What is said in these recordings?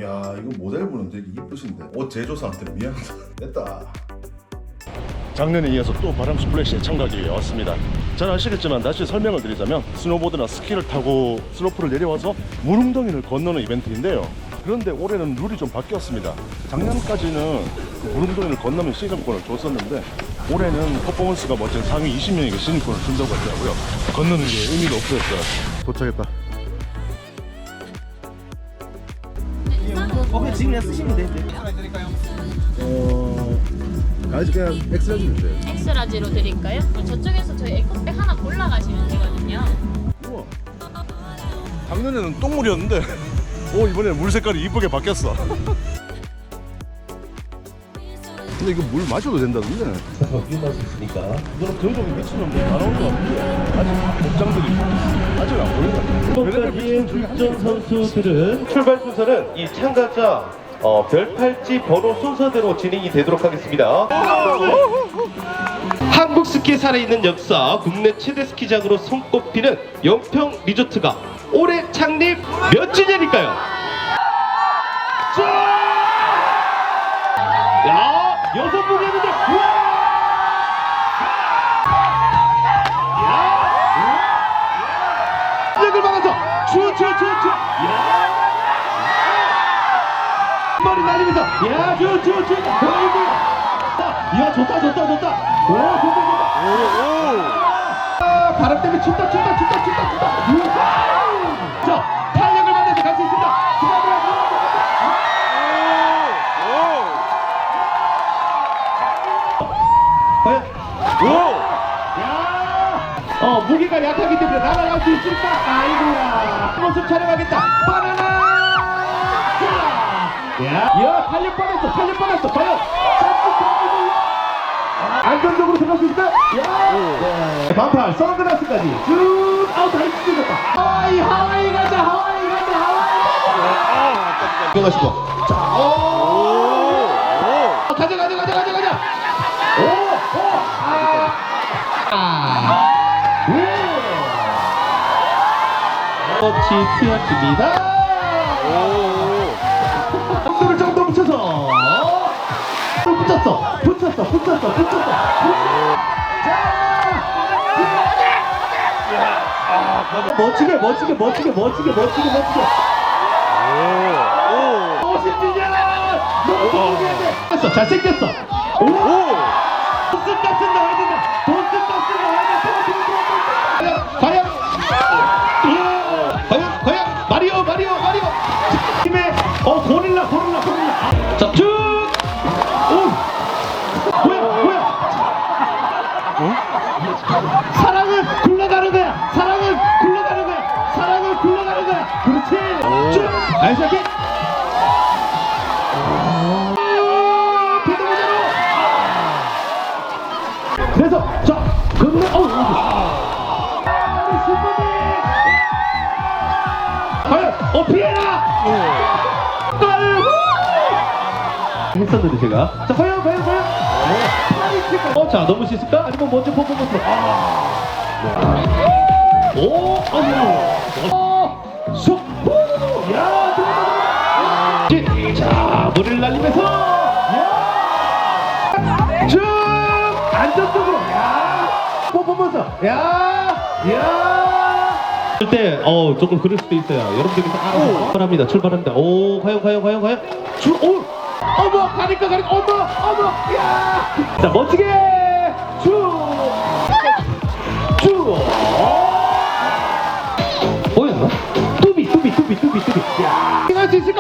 야, 이거 모델분은 되게 이쁘신데 옷 제조사한테 미안하다. 됐다. 작년에 이어서 또 바람 스플래시에 참가하기 왔습니다. 잘 아시겠지만 다시 설명을 드리자면 스노보드나 스키를 타고 슬로프를 내려와서 무릉덩이를 건너는 이벤트인데요. 그런데 올해는 룰이 좀 바뀌었습니다. 작년까지는 그 무릉덩이를 건너면 시즌권을 줬었는데 올해는 퍼포먼스가 멋진 상위 20명에게 시즌권을 준다고 하더라고요. 건너는 게 의미가 없어졌어요. 도착했다. 지금 그냥 쓰시면 돼. 아직 그냥 엑스라 주면 돼. 엑스라지로 드릴까요? 저쪽에서 저희 에코백 하나 골라가시면 되거든요. 우와. 작년에는 똥물이었는데 이번에는 물 색깔이 이쁘게 바뀌었어. 근데 이거 물 마셔도 된다던데? 어떻게 마셨습니까? 이거는 근접이 미치면 다 나온 거 같은데 아직 복장들이 아직 안 보이거든요. 지금까지의 출전 선수들은 출발 순서는 이 참가자 별팔찌 번호 순서대로 진행이 되도록 하겠습니다. 한국 스키에 살아있는 역사, 국내 최대 스키장으로 손꼽히는 영평 리조트가 올해 창립 몇 주년일까요? 야, 6분 했는데 을 막아서 머리 날리면서 야 야 좋다 오 바람 때문에 춥다 자 탄력을 만나서 갈 수 있습니다. 과연 무게가 약하기 때문에 날아갈 수 있을까? 아이고야 모습 촬영하겠다. 바나나 야 탄력 뻔했어 과연 안전적으로 들어갈 수 있을까? 반팔 선글라스까지 쭉 다리 찢어졌다. 하와이 가자 들어가시고 자 가자 터치 튀어집니다. 엉덩이를 조금 더 붙여서 붙였어. 멋지게. 멋있지냐? 너무 됐어. 잘생겼어. 돈값은 나와야 된다. 과연 마리오 팀의 고릴라 자 쭉 뭐야 사랑은 굴러가는 거야 그렇지 쭉 알싸게 그래서 자 그러면 과연 피해라 했었는데 제가 자 과연 자 너무 씻을까? 아니면 먼저 퍼포먼스 자 물을 날리면서 쭉 안전적으로 퍼포먼스 때 조금 그럴 수도 있어요. 여러분들께서 알아서 출발합니다. 과연 어머 가니까 어머 야! 자 멋지게 뭐야? 뚜비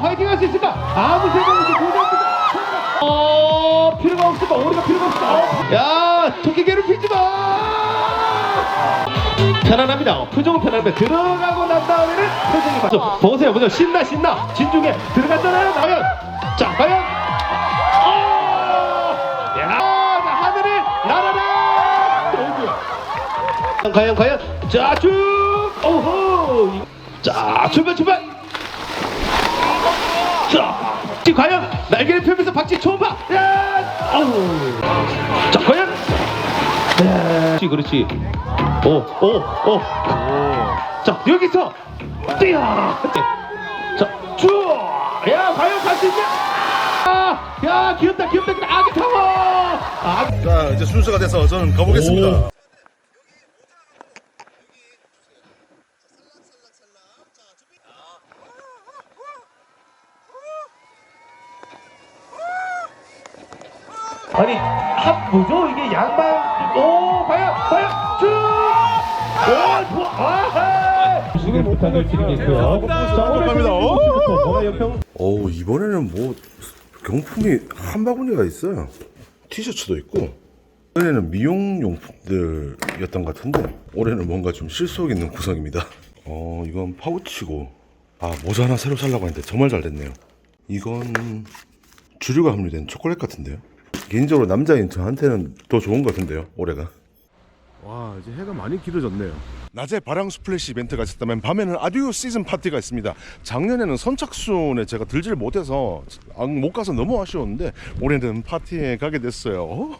화이팅 할 수 있을까? 아무 생각 없이 도전합니다. 필요가 없을까? 우리가 필요가 없을까? 야 토끼 괴롭히지 마. 편안합니다. 표정은 편안합니다. 들어가고 난 다음에는 표정이 맞죠. 보세요. 신나. 진중해. 들어갔잖아요. 나면 자 과연 하늘을 날아라. 과연 자 쭉 자 출발 자 과연 날개를 펴면서 박쥐 초음파 자 과연 네. 그렇지. 자, 여기서 뛰어. 자, 쭉. 야, 과연 갈 수 있냐? 야, 귀엽다. 아기 타워. 자, 이제 순서가 돼서 저는 가보겠습니다. 아니, 뭐죠? 이게 양반. 과연 쭉. 좋아. 수고를 부탁드리겠고요. 자, 오늘 갑니다. 연평. 이번에는 뭐 경품이 한 바구니가 있어요. 티셔츠도 있고. 전에는 미용용품들이었던 것 같은데 올해는 뭔가 좀 실속 있는 구성입니다. 이건 파우치고 모자 하나 새로 살라고 했는데 정말 잘 됐네요. 이건 주류가 함유된 초콜릿 같은데요. 개인적으로 남자인 저한테는 더 좋은 것 같은데요, 올해가. 와, 이제 해가 많이 길어졌네요. 낮에 바람 스플래시 이벤트가 있었다면 밤에는 아듀오 시즌 파티가 있습니다. 작년에는 선착순에 제가 들지를 못해서 못 가서 너무 아쉬웠는데 올해는 파티에 가게 됐어요.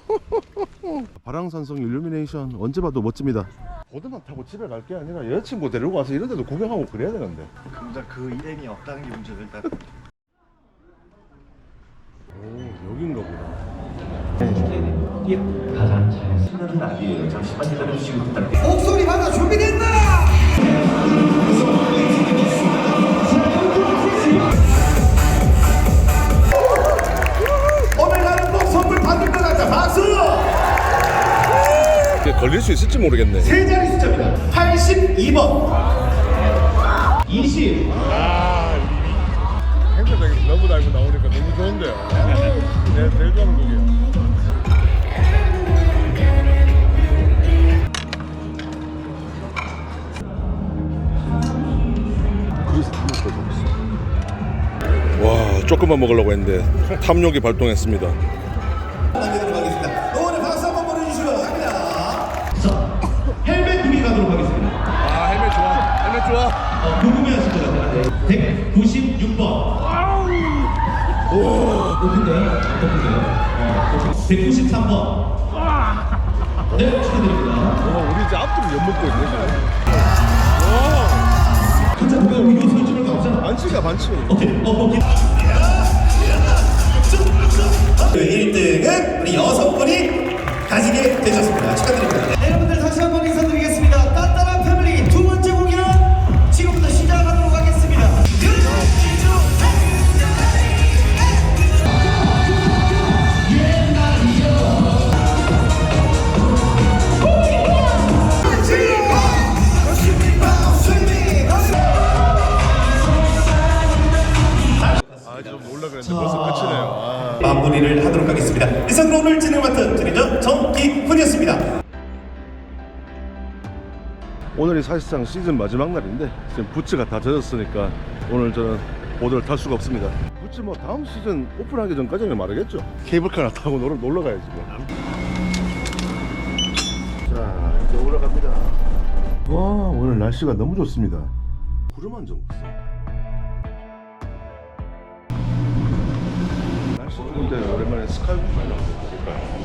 바람산성 일루미네이션 언제 봐도 멋집니다. 보드만 타고 집에 갈 게 아니라 여자친구 데리고 와서 이런 데도 구경하고 그래야 되는데. 당장 그 일행이 없다는 게 문제죠 일단. 여긴가 보다. 가장 잘 쓰는 날이에요. 잠시만 기다려주시고 부탁드립니다. 목소리 하나 준비됐나? 오늘 나는 꼭 선물 받을 것 같다. 박수! 이게 걸릴 수 있을지 모르겠네. 세 자리 숫자입니다. 82번. 20. 행사장에서 너무 달고 나오니까 너무 좋은데요. 내가 제일 좋아하는 곡이에요. 와, 조금만 먹으려고 했는데 탐욕이 발동했습니다. 남겨도록 하겠습니다. 오늘 박수 한번 보내주시고 갑니다. 자, 헬멧 준비 가도록 하겠습니다. 헬멧 좋아. 헬멧 좋아. 궁금해하실 것 같아요. 196번. 높은데요? 193번. 네, 축하드립니다. 우리 이제 앞뒤로 엿먹고 있네. 진짜 누가 이거 설치는 거 없잖아. 반칙이야, 반칙. 오케이. 1등은 우리 6분이 가지게 되셨습니다. 축하드립니다. 네, 여러분들 다시 한번 인사드리겠습니다. 딴따란 패밀리 두 번째 공연 지금부터 시작하도록 하겠습니다. 좀 놀라 그랬는데 벌써 끝이네요. 마무리를 하도록 하겠습니다. 이상으로 오늘 진행 맡은 진행자 정기훈이었습니다. 오늘이 사실상 시즌 마지막 날인데 지금 부츠가 다 젖었으니까 오늘 저는 보드를 탈 수가 없습니다. 부츠 뭐 다음 시즌 오픈하기 전까지는 마르겠죠. 케이블카 하나 타고 놀러 가야지 뭐. 자, 이제 올라갑니다. 와, 오늘 날씨가 너무 좋습니다. 구름 한 점 없어. 날씨 좋은데 오랜만에 스카이북 많이 나오고 볼까요?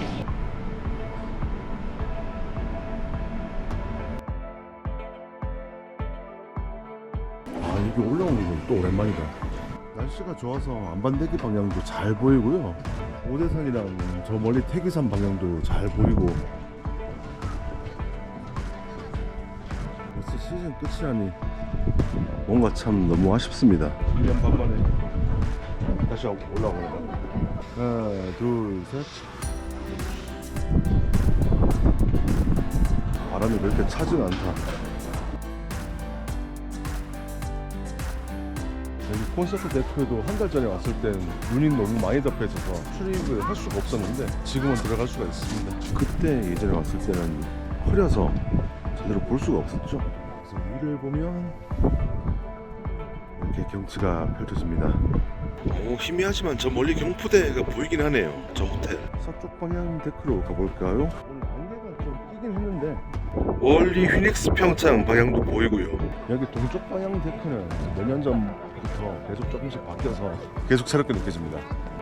이게 올라오는 건 또 오랜만이다. 날씨가 좋아서 안반대기 방향도 잘 보이고요. 오대산이랑 저 멀리 태기산 방향도 잘 보이고. 벌써 시즌 끝이라니 뭔가 참 너무 아쉽습니다. 1년 반 만에 다시 올라오는 거. 하나, 둘, 셋. 바람이 그렇게 차지는 않다. 여기 콘서트 데크에도 한 달 전에 왔을 땐 눈이 너무 많이 덮여 있어서 출입을 할 수가 없었는데 지금은 들어갈 수가 있습니다. 그때 예전에 왔을 때는 흐려서 제대로 볼 수가 없었죠. 그래서 위를 보면 이렇게 경치가 펼쳐집니다. 희미하지만 저 멀리 경포대가 보이긴 하네요. 저 호텔. 서쪽 방향 데크로 가볼까요? 오늘 안개가 좀 끼긴 했는데 월리 휘닉스 평창 방향도 보이고요. 여기 동쪽 방향 데크는 몇 년 전부터 계속 조금씩 바뀌어서 계속 새롭게 느껴집니다.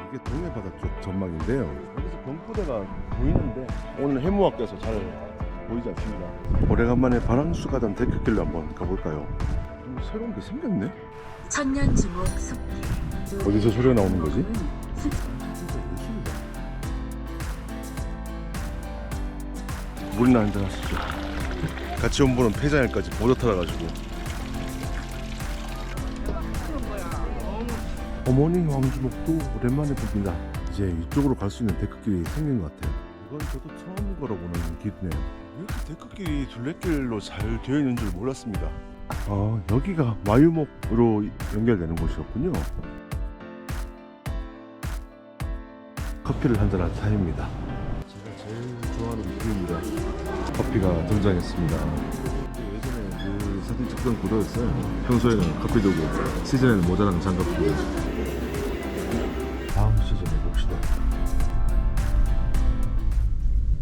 이게 동해바다 쪽 전망인데요. 여기서 경포대가 보이는데 오늘 해무학교에서 잘 보이지 않습니다. 오래간만에 바랑수 가던 데크길로 한번 가볼까요? 좀 새로운 게 생겼네? 천년주목 숲길 어디서 소리가 나오는 거지? 물이나 한잔 하시죠. 같이 온 분은 폐장일까지 보드 타러가지고. 어머니 왕주목도 오랜만에 봅니다. 이제 이쪽으로 갈 수 있는 데크길이 생긴 것 같아요. 이건 저도 처음 걸어보는 길이네요. 이렇게 데크길이 둘레길로 잘 되어 있는 줄 몰랐습니다. 아, 여기가 마유목으로 연결되는 곳이었군요. 커피를 한잔한 타임입니다. 제가 제일 좋아하는 물입니다. 커피가 등장했습니다. 예전에 그 사진 찍던 구도였어요. 평소에는 커피 들고 시즌에는 모자란 장갑 끼고